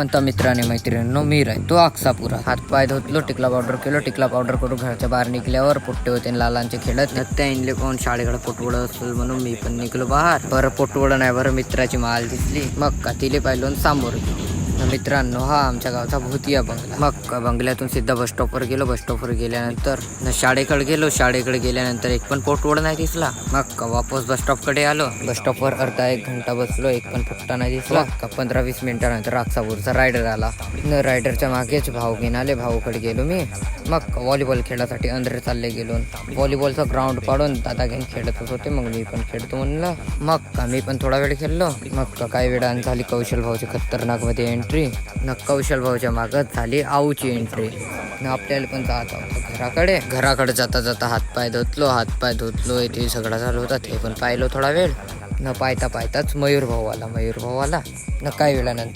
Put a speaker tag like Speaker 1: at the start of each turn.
Speaker 1: म्हणता मित्राने मैत्रिणींनो, मी राहतो आक्सापुरा. हात पाय धुतलो, टिकला पावडर केलो. टिकला पावडर करून घराच्या बाहेर निघल्यावर पोट्टे होते लालांचे खेळत. त्या इंले कोण शाळेकडे पोटवड असेल म्हणून मी पण निघलो बाहेर. बरं पोटवड नाही, बरं मित्राची माल दिसली. मग का तिले पाहिलो सामोर गेलो. मित्रांनो, हा आमच्या गावचा भूतिया बंगला. मग बंगल्यातून सिद्धा बस स्टॉपवर गेलो. बस स्टॉपवर गेल्यानंतर शाळेकडे गेलो. शाळेकडे गेल्यानंतर एक पण पोटवड नाही दिसला. मग वापस बस स्टॉपकडे आलो. बस स्टॉपवर अर्धा एक घंटा बसलो, एक पण पोट्टा नाही दिसला. 15-20 मिनिटानंतर आक्सापूरचा रायडर आला. रायडरच्या मागेच भाऊ घेऊन आले. भाऊकडे गेलो मी. मग व्हॉलीबॉल खेळासाठी अंदर चालले गेलो. व्हॉलीबॉलचा ग्राउंड पाडून दादा घेऊन खेळतच होते. मग मी पण खेळतो म्हणलं. मग मी पण थोडा वेळ खेळलो. मग काही वेळानं झाली कौशल भाऊची खतरनाक मध्ये एंट्री. कौशल भाऊच्या मागत झाली आऊची एंट्री. आपल्याला पण जात होतो घराकडे जाता जाता हातपाय धुतलो. इथे सगळं झालं होतं ते पण पाहिलो थोडा वेळ. न पायताच मयूर भाऊ आला. काही वेळानंतर